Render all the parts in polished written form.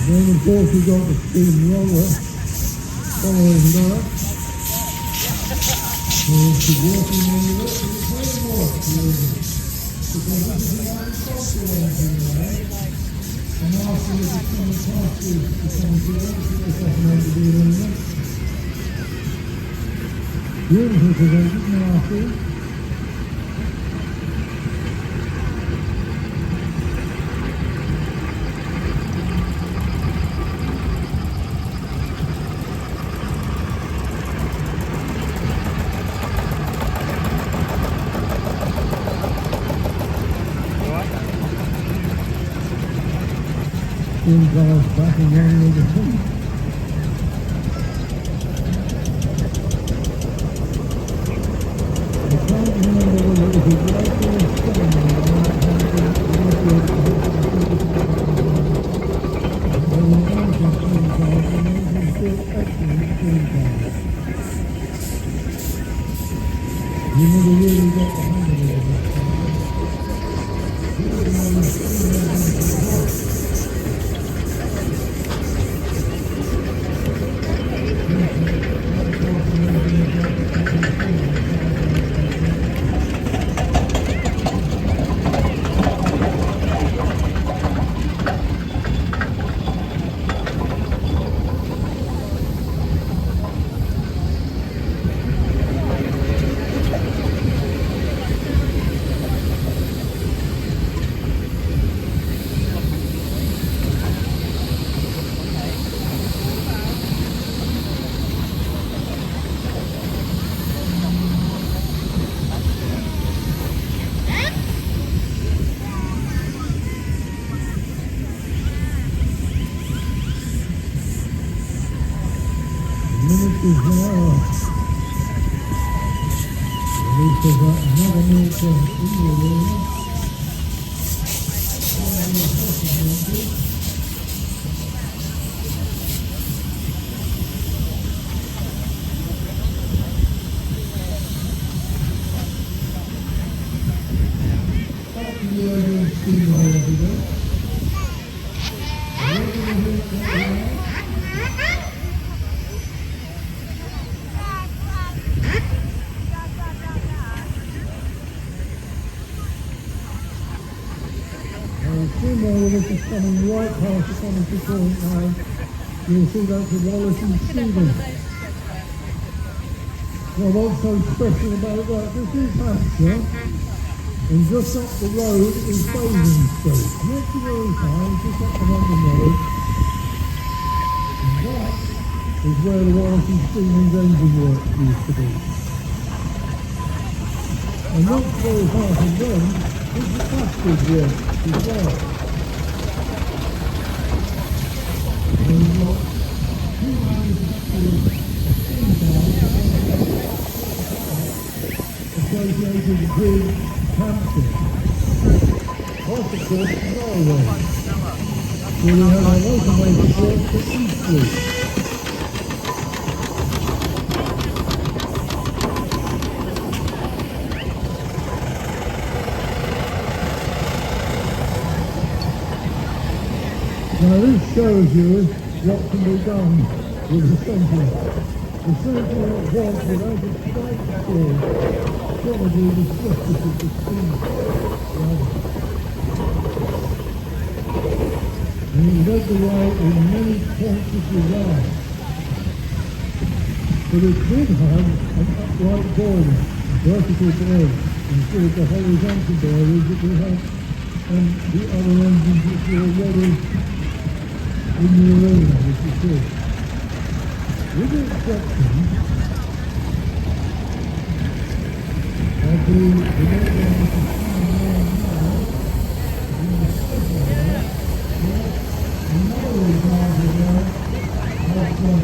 Then of course we've got the steam roller following that. So she's working on the rest of the framework because this is an agricultural engine there. And after it's coming past the contour, it's definitely to be in there. Beautiful presented now, cars backing along with the thing. I can't remember whether it was right or seven on the right hand side. There were mountain steam cars and those were still excellent steam cars. You never really got the hang of it. Coming right past the commentary point now, you'll see that's the Wallace and Stephen. Well, what's so special about that? This is Hampshire, and just up the road is Ploughing Street. Not the very far, just up the London Road. And that is where the Wallace and Stephen's engine work used to be. And not very far from them is the Castle's work as well. Associated with Hampshire. Of course, Norway. Where we have a locomotive work for Eastleigh. Now this shows you what can be done with the centre. The central was without a straight sword, probably the swiftest of the steam rally. And he led the way in many points of the ride. But it did have an upright boiler, a vertical boiler, instead of the horizontal boilers that we had on the other engines which were already in the arena, as you see. With the exception of the Netley Marsh Steam Rally now, in the centre there, another example there of the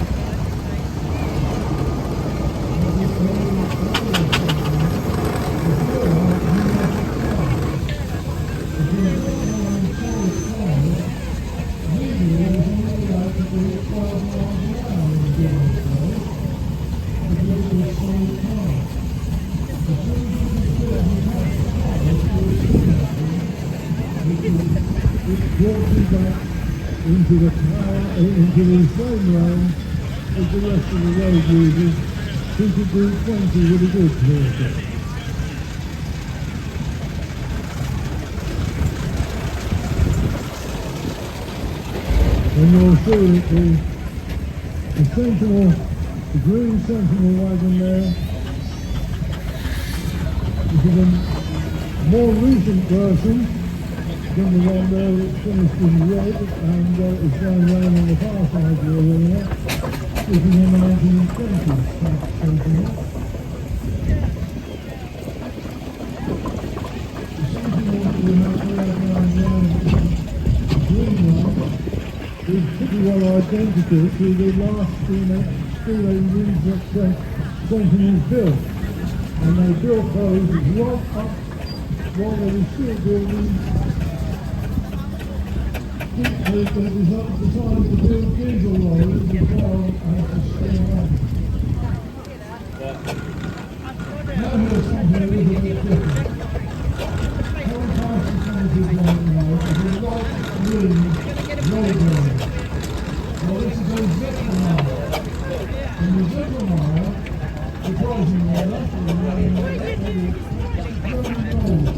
into the same range as the rest of the road users who could do 20 with a good vehicle. And you'll see that the Sentinel, the green Sentinel wagon there, which is a more recent version than the one there that finished in red and is going round on the far side of the arena. This is a 1920s type Sentinel. The Sentinel that we have there going round the green one is pretty well identical to the last steel engines that Sentinels built. And they built those right up while they were still building. They decided to build diesel lorries as well as the steam rally. Now here's something a little bit different. How fast the Sentinel right now is a light green logo. Well, this is a Zeppelin. And the Zeppelin, surprisingly enough, is very old.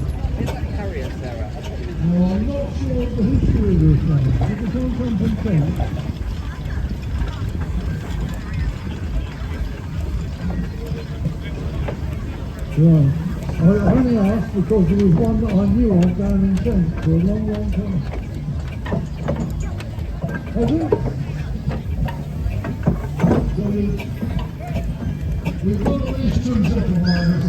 Now, I'm not sure of the history of this now, but it's on from Kent. Right. I only asked because there was one that I knew of down in Kent for a long, long time. Has it? So we've got at least two second lines.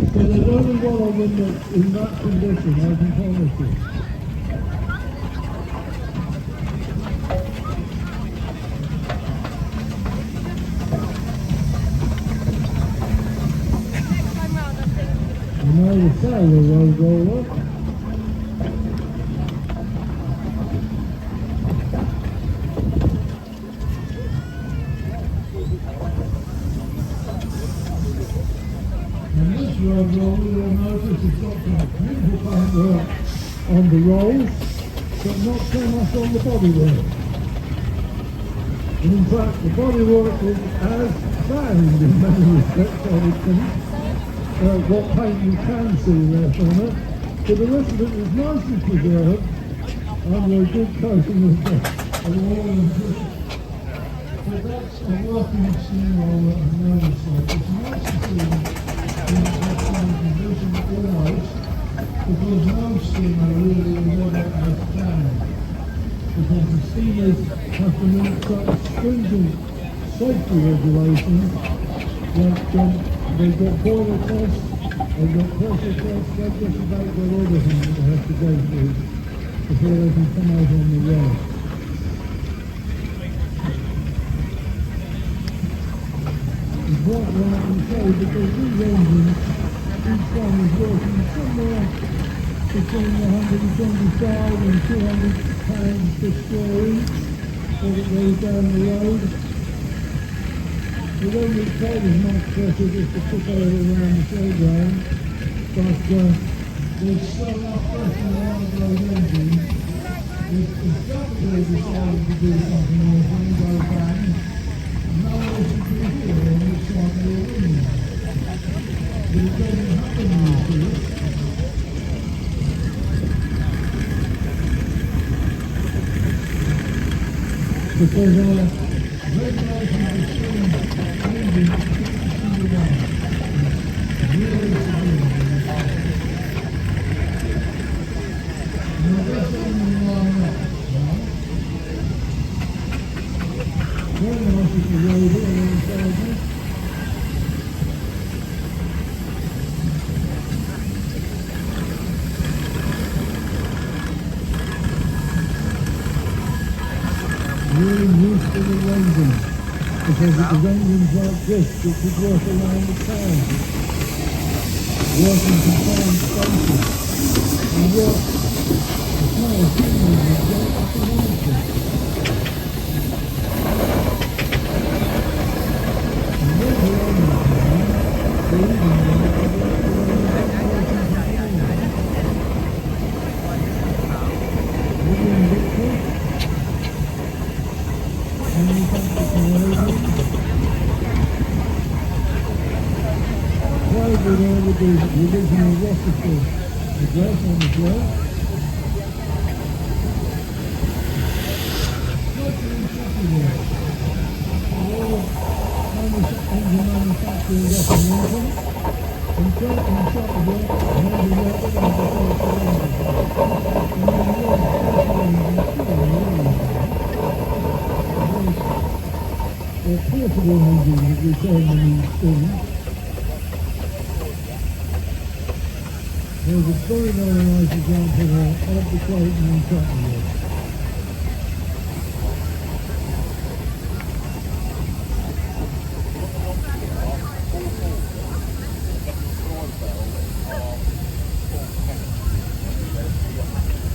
So there's only one of them that's in that condition, I can promise you. And now the Fowler road roller. Road roller, you'll notice it's got some beautiful paintwork on the rolls, but not so much on the bodywork. And in fact, the bodywork is as sound in many respects, I would think. What paint you can see there from it, but the rest of it is nicely preserved under a good coating of oil and grit. But that's a working steam roller and roller slate. It's nice to see in excellent condition almost, because no steamer really is ever as planned. Because the steamers have to meet such stringent safety regulations that they've got boiler tests, they've got pressure tests, they've just about got everything that they have to go through before they can come out on the road. It's quite rightly so, because these engines, each one is working somewhere between 125 and 200 pounds per square inch as it goes down the road. It won't be quite as much pressure just to put over around the showground, but there's so much pressure on one of those engines decided to do something else and go back. No one should be here on this side of the room. But it doesn't happen usually. Because regulation of the steam engine is 61. Really severe. Now that's only line up, right? Very nice little road here alongside me. Really used to the engine, because it was engines like this that could work around the town, work in confined spaces, and work the small humans that don't have to monitor. And when we're on the town, they even want to work around the William Victor. Played with all of the original Rochester address on the floor. All engine manufacturers up in England, and shot the work, and all the work that they they're portable engines that return them in steam. There's a very, very nice example of the Ploughing and cotton work.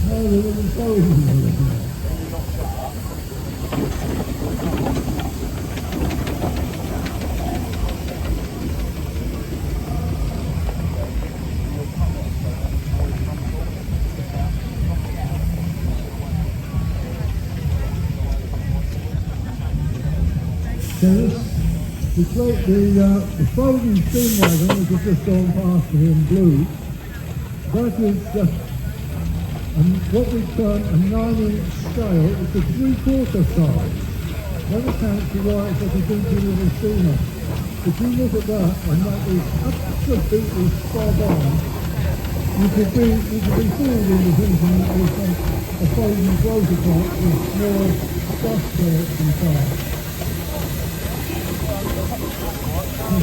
No, there wasn't Ploughing in there. The Ploughing steam wagon, which has just gone past me in blue, that is what we term a 9-inch scale. It's a 3/4 size. That accounts for why it's like a dinky little steamer. If you look at that, and that is absolutely spot on, you could be fooled into thinking it was like a Ploughing prototype with small dust turrets and cars. In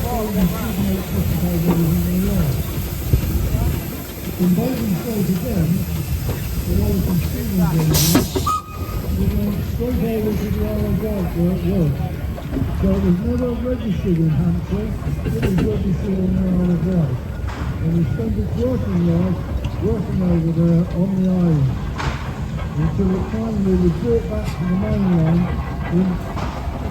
Bolton State again, the old steam engine, we went straight over to the Isle of Wight where it was. So it was never registered in Hampshire, it was registered on the Isle of Wight. And we spent its working life working over there on the island until it finally was brought back to the mainland in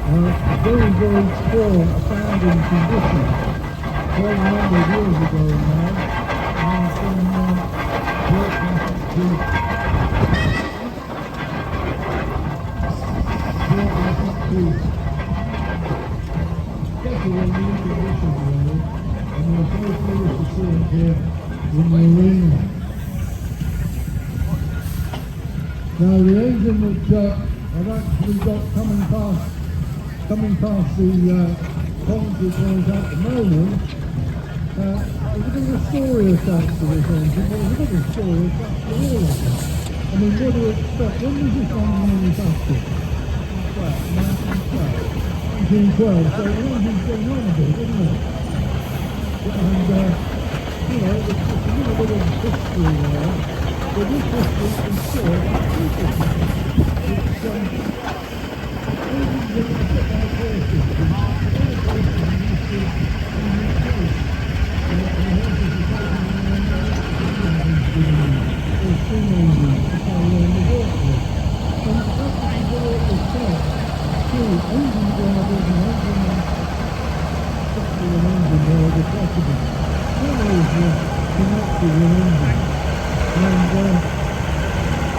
very, very poor abandoned condition. 1,200 years ago now, and it's been brought back to especially in new condition really, and we're so pleased to see it here in the arena. Now the engine that I've actually got coming past the concrete point at the moment, there's a bit of a story attached to this engine, but there's a bit of a story attached to all of them. I mean, what do you expect? When was this engine manufactured? 1912. So the engine's been on a bit, isn't it? And, you know, there's just a little bit of history there, but this history is still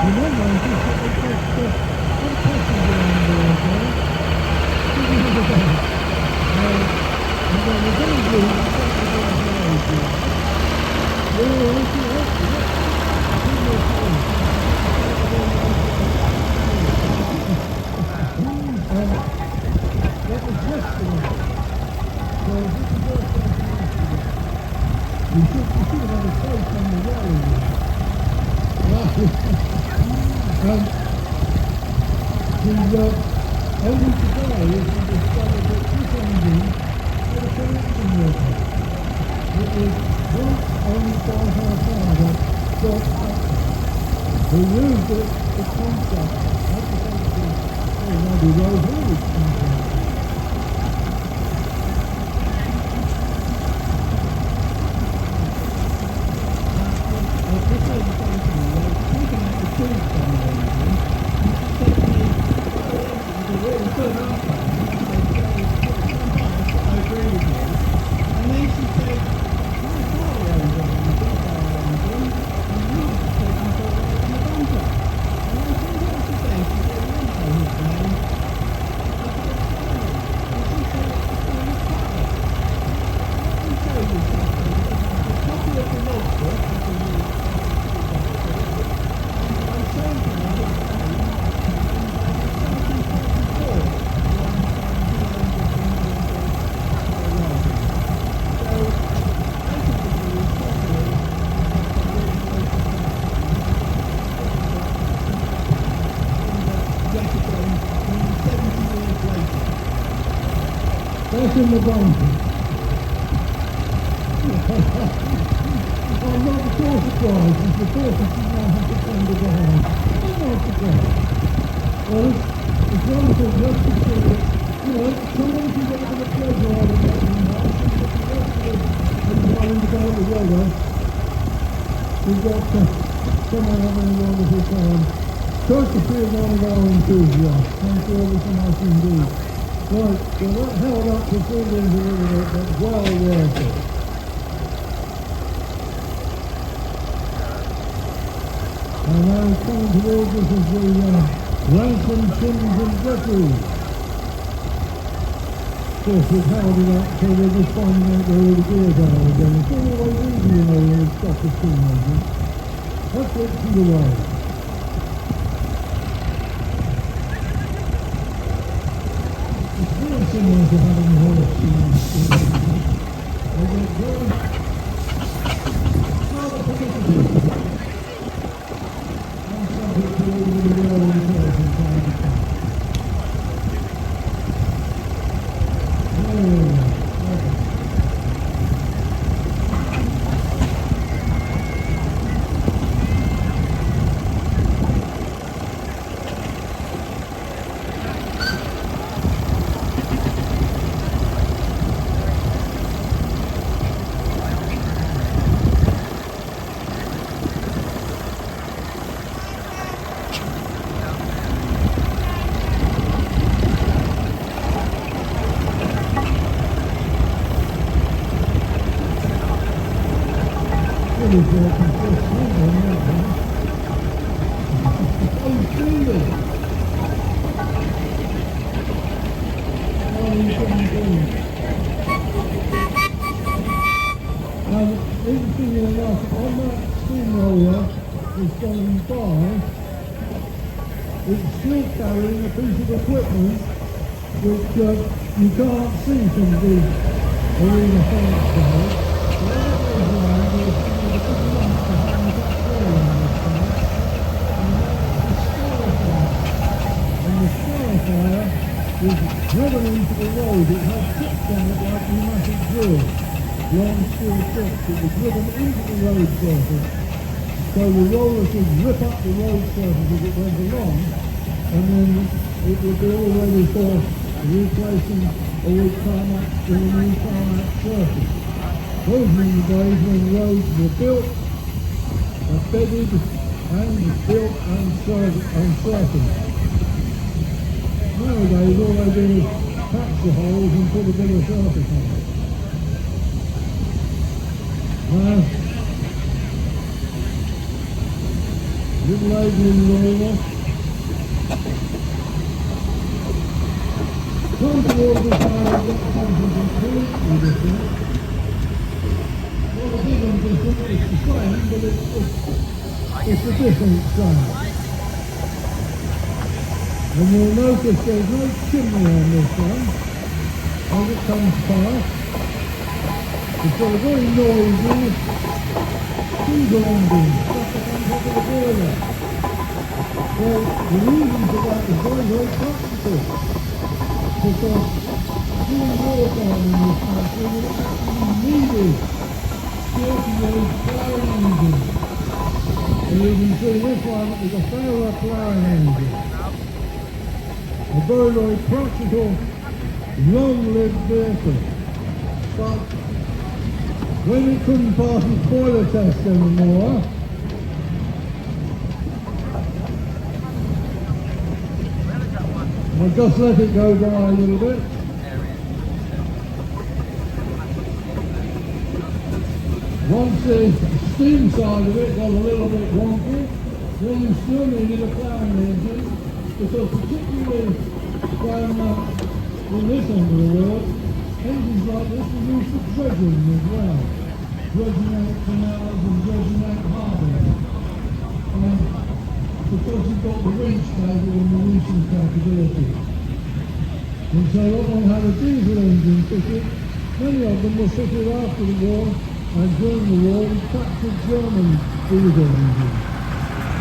Remember, it's just that it takes one passenger on board, okay? I'm going to do that was yesterday. So this is what you should have a place on the rally. Only today we discovered that this engine had a connection with it. It was once owned by her father, George Putnam, who used it to contract agricultural, maybe road haulage contract. That's in the bunker. I'm not at all surprised, because the tortoise is now have to send it behind. I'm not surprised. Well, it's wonderful just to see that, somebody can get a bit of pleasure out of that in life, and the rest of us, when you're trying to go together, we've got someone having a wonderful time. Courtesy of one of our enthusiasts. Thank you ever so much indeed. Right, well that held up for 3 days a little bit, but well worth it. And now coming towards us is the Ransom, Sims and Jeffries. Of course, we've held it up till we're just finding out where all the gears are again. It's always easy, when it's got the steam engine. That's it to the road. Similar to having a horse in the steam engine. They get very rather predictable. I'm subject to all the real repairs from time to time. Interestingly enough, on that steamroller that's going by, it's still carrying a piece of equipment which you can't see from the arena fence side. The other way around is the big lump behind that wall on this side, and that's the star fire. And the star fire is driven into the road. It has tips on it like pneumatic drill. Long steel tips. It was driven into the road surface, so the roller could rip up the road surface as it went along, and then it would be all ready for replacing old tarmac with a new tarmac surface. Those were the days when roads were built, bedded, and built and surfaced. Nowadays all they do is patch the holes and put a bit of surface on it. Good labelling roller. Come towards the side, I've got something completely different. Well, I think I'm different, it's the same, but it's a different sound. And you'll notice there's no chimney on this one as it comes past. It's got a very noisy diesel engine stuck up on top of the boiler. Well, the reason for that is very, very practical. Because doing wartime in this country would actually needed 30-year ploughing engine. And you can see this one is a Fowler ploughing engine. A very, very practical, long-lived vehicle. But when it couldn't pass its boiler test anymore, I'll just let it go by a little bit. Once the steam side of it got a little bit wonky, then you still needed a ploughing engine, because particularly down in this end of the world, engines like this are used for dredging as well. Dredging out canals and dredging out harbours. And because you've got the winch cable and the winching capability. And so what they had a diesel engine fitted, many of them were fitted after the war and during the war with captured German diesel engines.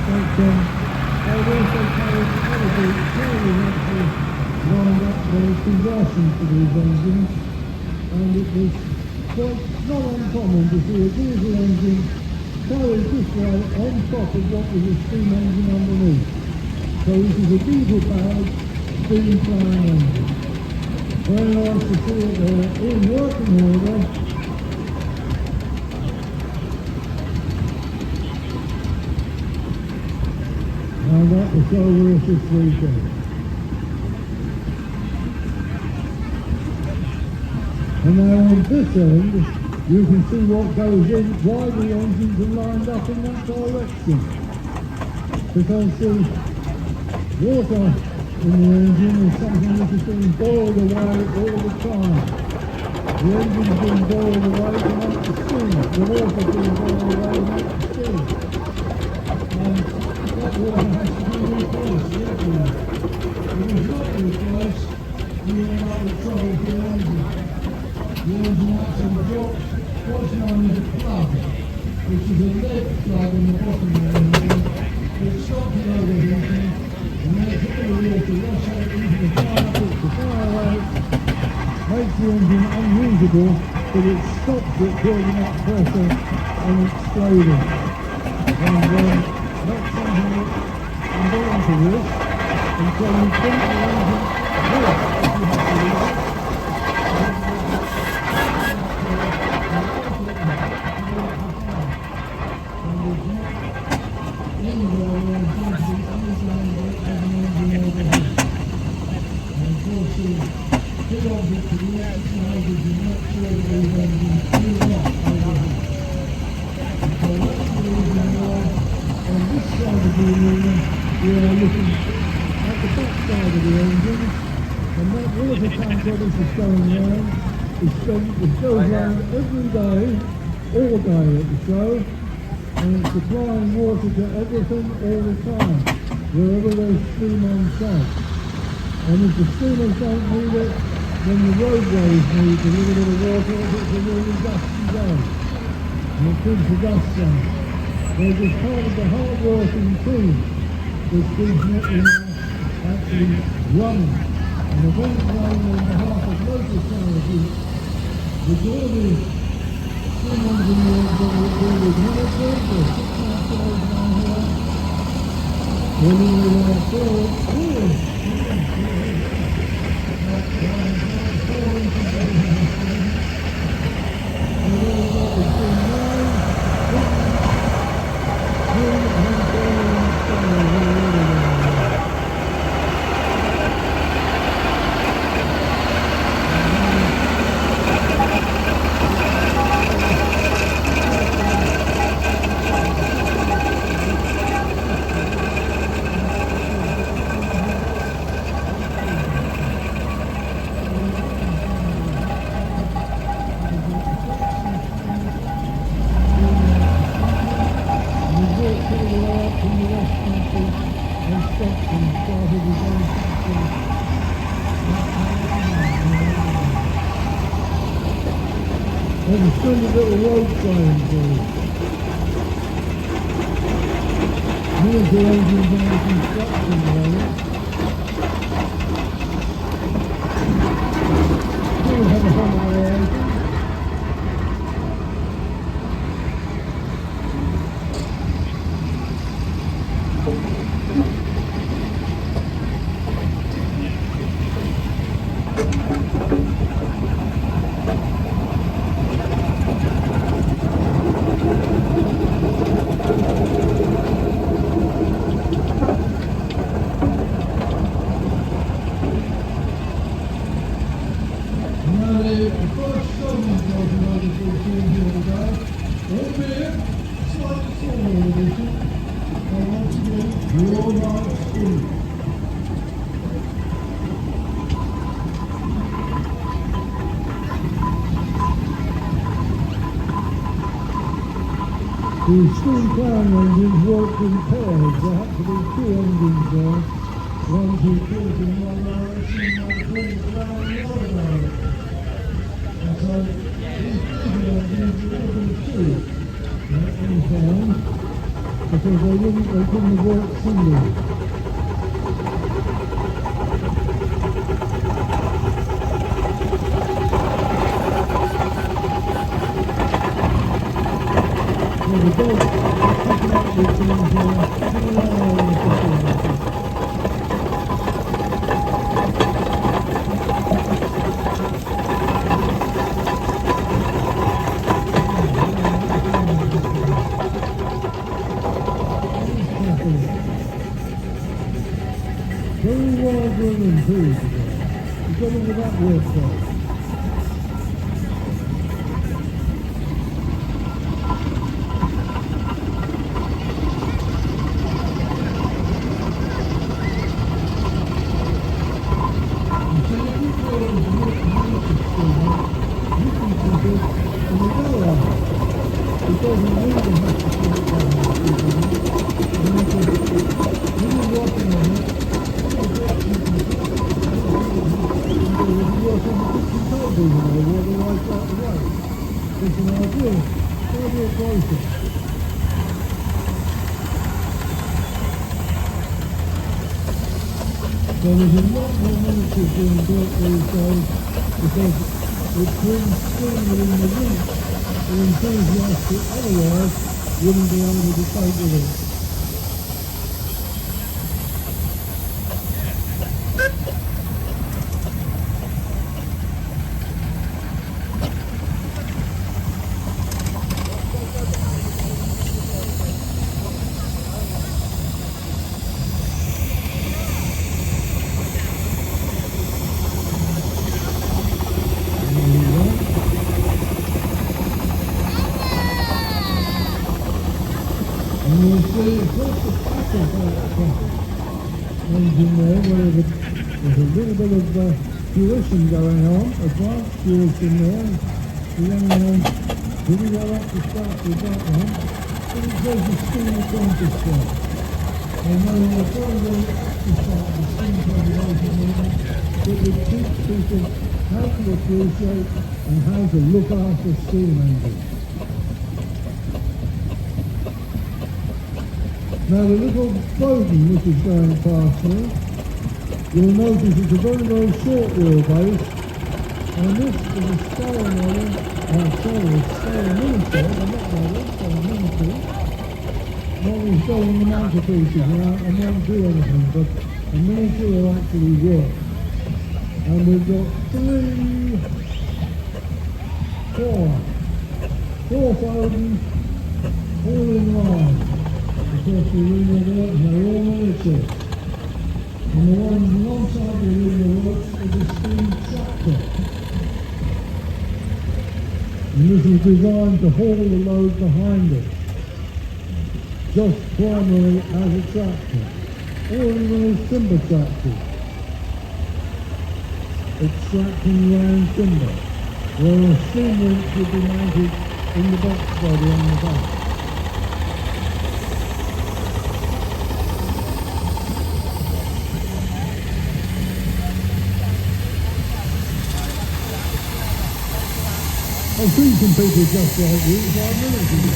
But they also carried actually lined up the conversion for these engines, and it was quite not uncommon to see a diesel engine carried this way on top of what was a steam engine underneath. So this is a diesel-powered steam ploughing engine. Very nice to see it in working order. And that was so worth this weekend. And now on this end, you can see what goes in, why the engines are lined up in that direction. Because the water in the engine is something that is being boiled away all the time. The engine's being boiled away to make the steam. The water being boiled away to make the steam. And that water has to be replaced regularly. If it's not replaced, you end up with trouble for the engine. The engine actually drops what's known as a plug, which is a lead plug in the bottom of the engine, which stops it overheating and makes all the water rush out into the fire pit to fire out, makes the engine unusable, but it stops it building up pressure and exploding. And that's something that I'm going to this, and so you think the engine works if you have to use it. We are looking at the back side of the engine, and that water tanker this is going round, it goes round every day, all day at the show, and it's supplying water to everything all the time, wherever there's steam on site. And if the steamers don't need it, then the roadways need a little bit of water if it's a really dusty day. And it keeps the dust down. They're just part of the hard-working team that keeps Netley actually running. And the event running on behalf of local charities, with all the steam engineers that will do with military, the 6 guys down here, willing to forward, There's a string of little road frames there. Military engines under construction there. Still have a home air. The steam ploughing engines worked in pairs. There had to be two engines there. One to tilt in one direction, one to tilt around the other direction. And so these engines were working two in time because they couldn't have worked singly. The boat picking up the things picking around the situation. Very well driven too today. You've got into that workshop. So there's a lot more miniatures being built these days because it brings steam within the reach and enthusiasts that otherwise wouldn't be able to cope with it. And you'll see across the back of that engine there where there's a little bit of fruition going on, advanced fruition there. The young man pretty well up to start with that one. But it says the steam apprentice there. And when they're very, very up to start the steam preservation movement, it would teach people how to appreciate and how to look after steam engines. Now the little bogie which is going past me, you'll notice it's a very, very short wheelbase, and this is a Stowell model, Stowell miniature, but not model, Stowell miniature. What was going the mantelpieces around and won't do anything, but a miniature will actually work. And we've got four Fowlers, all in line. Of course, the arena works, they're all miniature. And the ones alongside the arena works is a steam tractor. And this is designed to haul the load behind it, just primarily as a tractor, or even as timber tractors, extracting round timber, where a steam winch would be mounted in the box body on the back. I've seen some people just like you 5 minutes ago.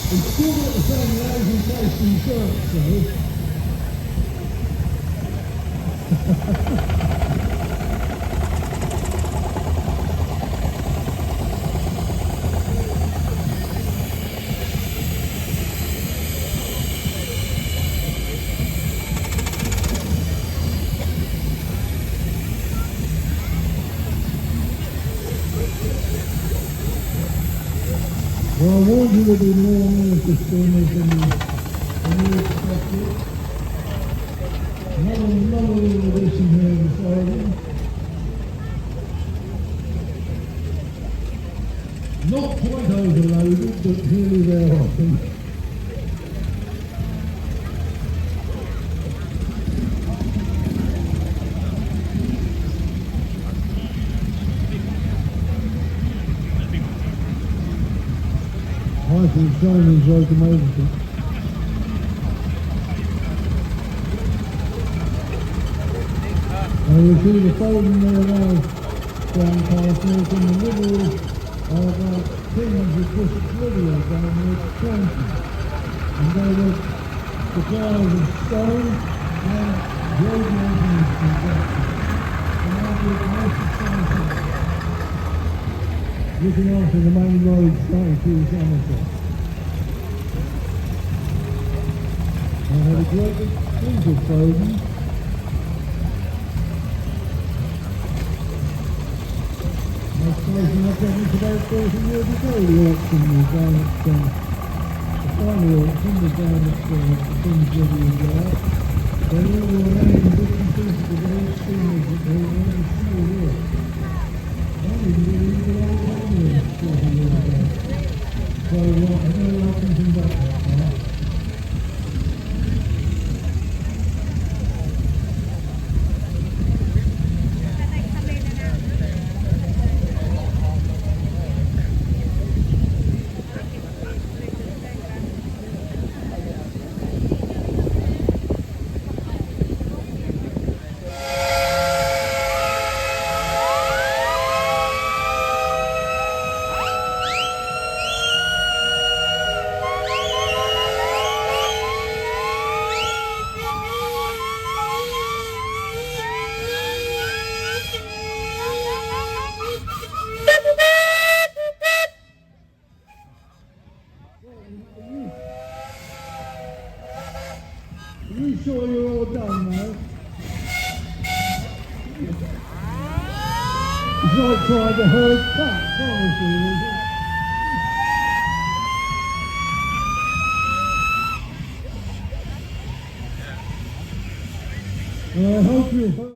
It's still got the same lazy taste in shirts, though. Well, I warned you there'd be more miniature steamers than you expected. Another little addition here beside you. Not quite overloaded, but here they are, I think. Michael's showing his locomotive. You see the folding there now down past me. It's in the middle of things that push its video down there to Clancy. And they were suppliers of stone and road maintenance construction. And I did most of Somerset, looking after the main road starting through Somerset. I had a great experience of folding. I suppose when I got into about 30 years ago, the auction was down at, the final auction was down at King's River in there. They all were laying bits and pieces of all steamers that they were on the sea here. I didn't really know what was on there 40 years ago. So I know I can come back that far. Are you sure you're all done now? It's like trying to herd cats, honestly, is it? I hope you...